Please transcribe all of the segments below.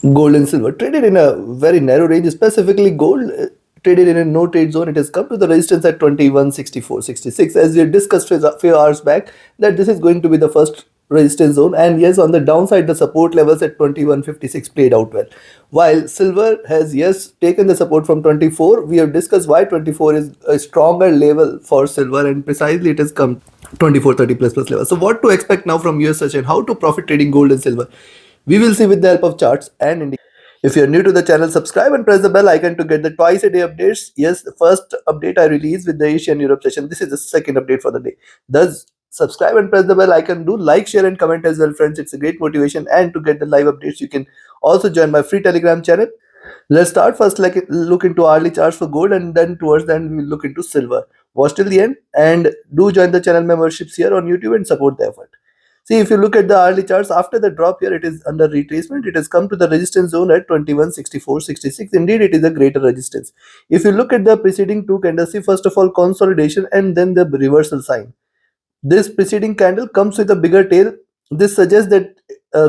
Gold and silver traded in a very narrow range, specifically gold traded in a no trade zone. It has come to the resistance at 21.6466, as we discussed a few hours back that this is going to be the first resistance zone. And yes, on the downside, the support levels at 21.56 played out well. While silver has yes taken the support from 24, we have discussed why 24 is a stronger level for silver, and precisely it has come 24.30 plus level. So what to expect now from US session? How to profit trading gold and silver? We will see with the help of charts and indicators. If you're new to the channel, subscribe and press the bell icon to get the twice a day updates. Yes, the first update I released with the Asian Europe session. This is the second update for the day. Thus, subscribe and press the bell icon. Do like, share, and comment as well, friends. It's a great motivation. And to get the live updates, you can also join my free Telegram channel. Let's start first, like look into hourly charts for gold, and then towards the end we'll look into silver. Watch till the end and do join the channel memberships here on YouTube and support the effort. See, if you look at the hourly charts, after the drop here, it is under retracement. It has come to the resistance zone at 21.6466. Indeed, it is a greater resistance. If you look at the preceding two candles, see, first of all, consolidation and then the reversal sign. This preceding candle comes with a bigger tail. This suggests that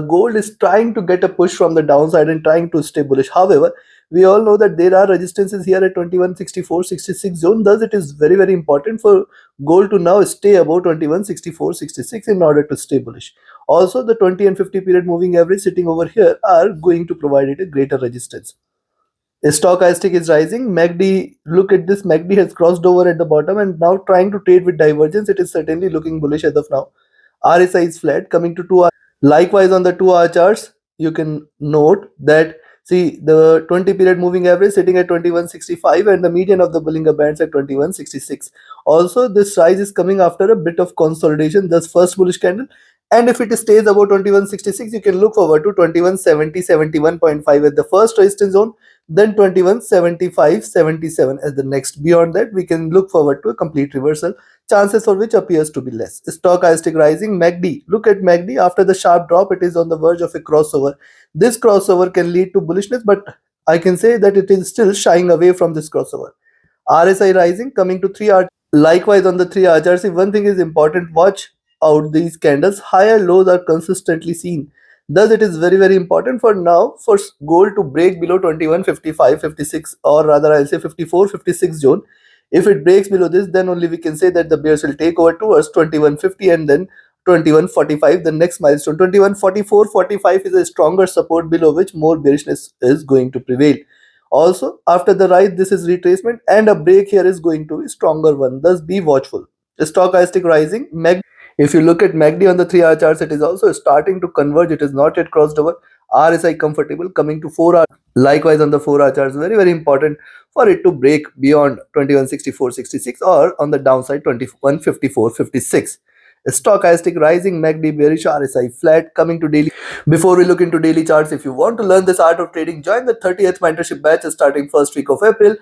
gold is trying to get a push from the downside and trying to stay bullish. However, we all know that there are resistances here at 21.6466 zone. Thus, it is very important for gold to now stay above 21.6466 in order to stay bullish. Also, the 20 and 50 period moving average sitting over here are going to provide it a greater resistance. Stochastic is rising. MACD, look at this. MACD has crossed over at the bottom and now trying to trade with divergence. It is certainly looking bullish as of now. RSI is flat, coming to 2 hour. Likewise, on the 2 hour charts, you can note that, see, the 20 period moving average sitting at 21.65 and the median of the Bollinger Bands at 21.66. Also, this rise is coming after a bit of consolidation, thus first bullish candle. And if it stays above 21.66, you can look forward to 21.70, 71.5 at the first resistance zone, then 21.75, 77 as the next. Beyond that, we can look forward to a complete reversal, chances for which appears to be less. Stochastic rising. MACD, look at MACD. After the sharp drop, it is on the verge of a crossover. This crossover can lead to bullishness, but I can say that it is still shying away from this crossover. RSI rising, coming to 3 hour. Likewise, on the 3 hour chart, see, one thing is important: watch out these candles. Higher lows are consistently seen. Thus, it is very important for now for gold to break below 21.55, 56, or rather I'll say 54, 56 zone. If it breaks below this, then only we can say that the bears will take over towards 21.50 and then 21.45, the next milestone. 21.44, 45 is a stronger support below which more bearishness is going to prevail. Also, after the rise, this is retracement and a break here is going to be stronger one. Thus, be watchful. Stochastic rising. If you look at MACD on the 3 hour charts, it is also starting to converge. It is not yet crossed over. RSI comfortable, coming to 4 hour. Likewise, on the 4 hour charts, very important for it to break beyond 21.6466 or on the downside 21.5456. Stochastic rising, MACD bearish, RSI flat, coming to daily. Before we look into daily charts, if you want to learn this art of trading, join the 30th mentorship batch starting first week of April.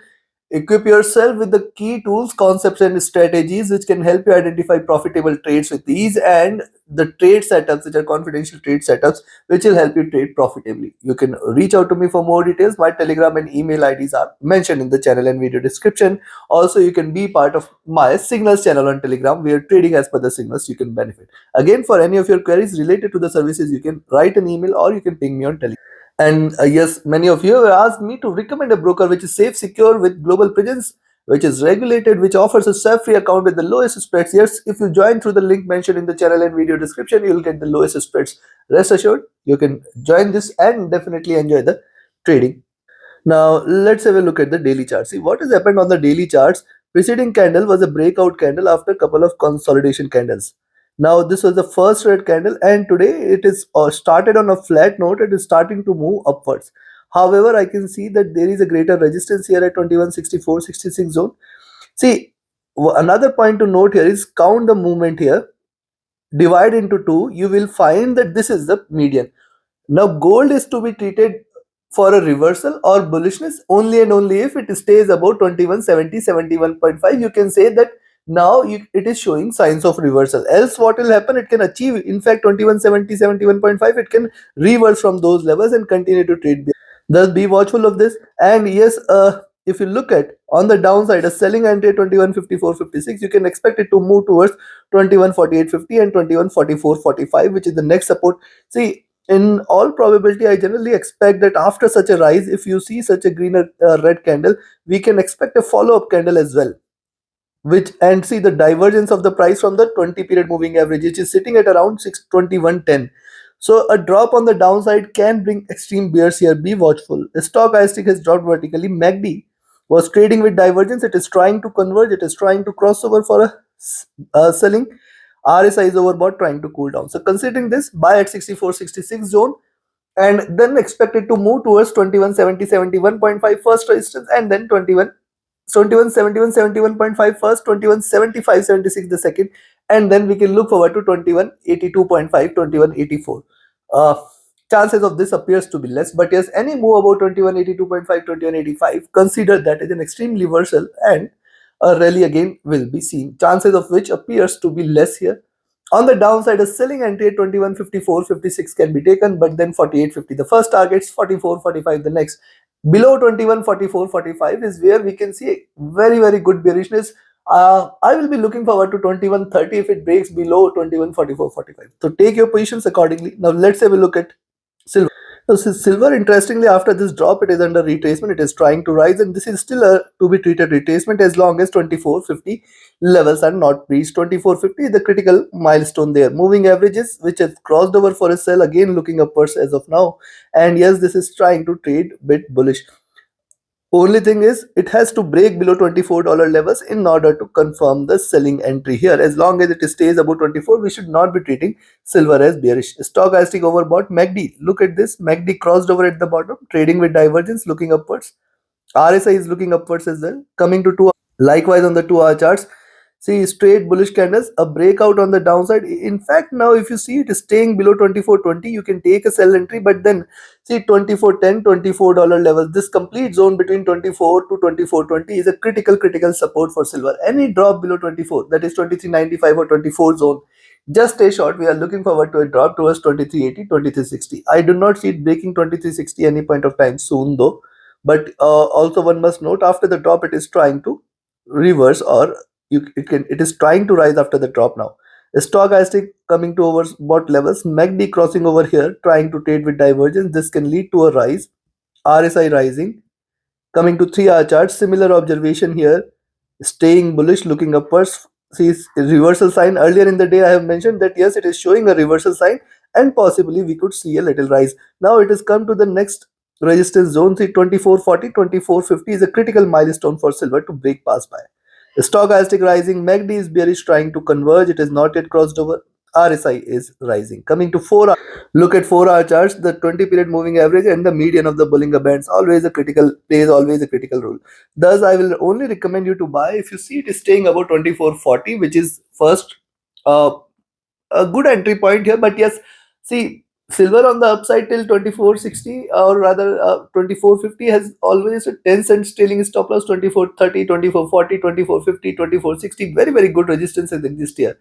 Equip yourself with the key tools, concepts, and strategies which can help you identify profitable trades with ease, and the trade setups, which are confidential trade setups, which will help you trade profitably. You can reach out to me for more details. My Telegram and email IDs are mentioned in the channel and video description. Also, you can be part of my Signals channel on Telegram, where trading as per the signals you can benefit. Again, for any of your queries related to the services, you can write an email or you can ping me on Telegram. And yes, many of you have asked me to recommend a broker which is safe, secure, with global presence, which is regulated, which offers a self-free account with the lowest spreads. Yes, if you join through the link mentioned in the channel and video description, you will get the lowest spreads. Rest assured, you can join this and definitely enjoy the trading. Now, let's have a look at the daily chart. See, what has happened on the daily charts? Preceding candle was a breakout candle after a couple of consolidation candles. Now, this was the first red candle, and today it is started on a flat note. It is starting to move upwards. However, I can see that there is a greater resistance here at 21.6466 zone. See, another point to note here is count the movement here. Divide into two, you will find that this is the median. Now, gold is to be treated for a reversal or bullishness only and only if it stays above 21.70, 71.5. You can say that now it is showing signs of reversal. Else, what will happen? It can achieve, in fact, 21.70, 71.5. It can reverse from those levels and continue to trade. Thus, be watchful of this. And yes, if you look at on the downside, a selling entry at 21.5456, you can expect it to move towards 21.4850 and 21.4445, which is the next support. See, in all probability, I generally expect that after such a rise, if you see such a green or red candle, we can expect a follow-up candle as well. Which and see the divergence of the price from the 20 period moving average, which is sitting at around 621.10. So a drop on the downside can bring extreme bears here. Be watchful. The stochastic has dropped vertically. MACD was trading with divergence. It is trying to converge. It is trying to cross over for a selling. RSI is overbought, trying to cool down. So considering this, buy at 64-66 zone, and then expected to move towards 2170 71.5 first resistance, and then 2171 71.5 first, 2175 76 the second, and then we can look forward to 2182.5 2184. Chances of this appears to be less, but yes, any move about 2182.5 2185, consider that as an extreme reversal, and a rally again will be seen, chances of which appears to be less here. On the downside, a selling entry at 2154.56 can be taken, but then 48.50 the first targets, 44.45 the next. Below 2144.45 is where we can see very good bearishness. I will be looking forward to 2130 if it breaks below 2144.45. So take your positions accordingly. Now let's have a look at silver. So silver, interestingly, after this drop, it is under retracement. It is trying to rise, and this is still a to be treated retracement as long as 2450 levels are not breached. 2450 is the critical milestone there. Moving averages, which has crossed over for a sell, again looking upwards as of now. And yes, this is trying to trade bit bullish. Only thing is, it has to break below $24 levels in order to confirm the selling entry here. As long as it stays above 24, we should not be treating silver as bearish. Stochastic overbought. MACD, look at this. MACD crossed over at the bottom, trading with divergence, looking upwards. RSI is looking upwards as well. Coming to likewise on the 2-hour charts, see straight bullish candles, a breakout on the downside. In fact, now if you see it is staying below 24.20, you can take a sell entry, but then see 24.10 $24 level, this complete zone between 24 to 24.20 is a critical support for silver. Any drop below 24, that is 23.95 or 24 zone, just stay short. We are looking forward to a drop towards 23.80 23.60. I do not see it breaking 23.60 any point of time soon though. But also one must note, after the drop it is trying to reverse, or it is trying to rise after the drop now. Stochastic coming to overbought levels, MACD crossing over here, trying to trade with divergence. This can lead to a rise. RSI rising. Coming to 3-hour chart, similar observation here, staying bullish, looking upwards. See reversal sign. Earlier in the day I have mentioned that yes, it is showing a reversal sign, and possibly we could see a little rise. Now it has come to the next resistance zone. See 24.40 24.50 is a critical milestone for silver to break past by. Stochastic rising. MACD is bearish, trying to converge. It is not yet crossed over. RSI is rising. Coming to 4 hour, look at 4-hour charts, the 20 period moving average and the median of the Bollinger Bands plays always a critical role. Thus, I will only recommend you to buy if you see it is staying above 24.40, which is first uh, a good entry point here. But yes, see silver on the upside till 24.60, or rather 24.50, has always a 10 cents trailing stop loss. 24.30 24.40 24.50 24.60, very good resistance exist here.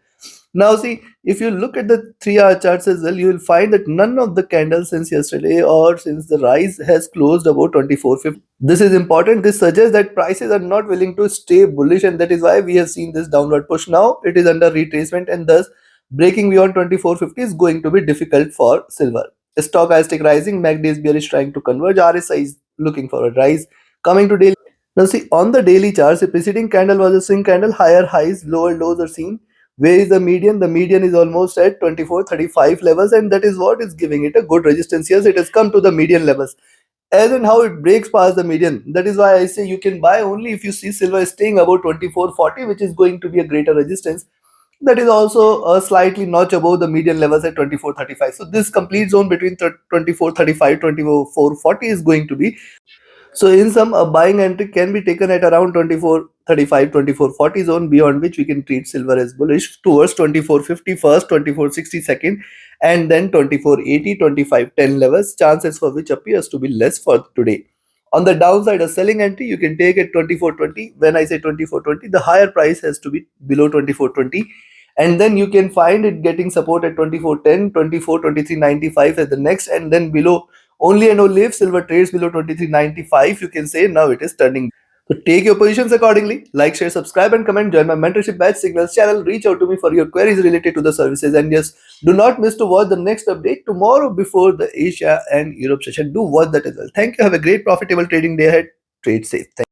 Now see, if you look at the 3-hour charts as well, you will find that none of the candles since yesterday or since the rise has closed about 24.50. This is important. This suggests that prices are not willing to stay bullish, and that is why we have seen this downward push. Now it is under retracement, and thus breaking beyond 24.50 is going to be difficult for silver. Stochastic rising, MACD is bearish, trying to converge. RSI is looking for a rise. Coming to daily. Now see, on the daily charts, the preceding candle was a swing candle. Higher highs, lower lows are seen. Where is the median? The median is almost at 24.35 levels, and that is what is giving it a good resistance. Yes, it has come to the median levels. As and how it breaks past the median, that is why I say you can buy only if you see silver staying above 24.40, which is going to be a greater resistance. That is also a slightly notch above the median levels at 24.35. So this complete zone between 24.35 24.40 is going to be. So in sum, a buying entry can be taken at around 24.35 24.40 zone, beyond which we can treat silver as bullish towards 24.50 first, 24.60 second, and then 24.80 25.10 levels, chances for which appears to be less for today. On the downside, a selling entry you can take at 24.20. When I say 24.20, the higher price has to be below 24.20, and then you can find it getting support at 24.10 24.23.95 as the next, and then below, only and only if silver trades below 23.95, you can say now it is turning. So take your positions accordingly. Like, share, subscribe, and comment. Join my mentorship batch signals channel. Reach out to me for your queries related to the services. And yes, do not miss to watch the next update tomorrow before the Asia and Europe session. Do watch that as well. Thank you. Have a great profitable trading day ahead. Trade safe. Thank